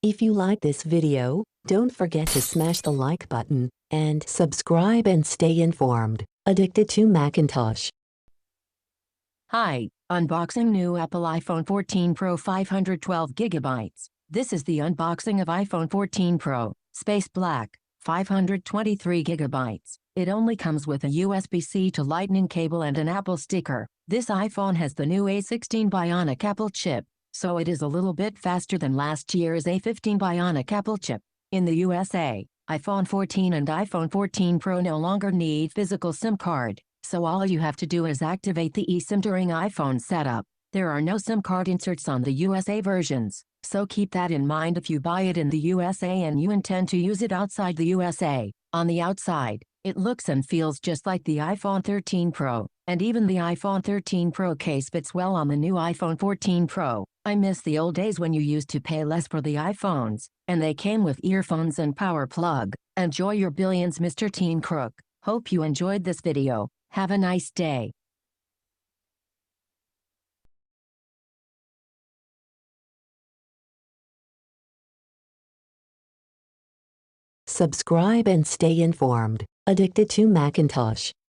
If you like this video, don't forget to smash the like button and subscribe and stay informed. Addicted to Macintosh. Hi, unboxing new Apple iPhone 14 Pro 512 gigabytes. This is the unboxing of iPhone 14 Pro, Space Black, 523 gigabytes. It only comes with a USB-C to Lightning cable and an Apple sticker. This iPhone has the new A16 Bionic Apple chip, so it is a little bit faster than last year's A15 Bionic Apple chip. In the USA, iPhone 14 and iPhone 14 Pro no longer need physical SIM card, so all you have to do is activate the eSIM during iPhone setup. There are no SIM card inserts on the USA versions, so keep that in mind if you buy it in the USA and you intend to use it outside the USA. On the outside, it looks and feels just like the iPhone 13 Pro, and even the iPhone 13 Pro case fits well on the new iPhone 14 Pro. I miss the old days when you used to pay less for the iPhones, and they came with earphones and power plug. Enjoy your billions, Mr. Teen Crook. Hope you enjoyed this video. Have a nice day. Subscribe and stay informed. Addicted to Macintosh.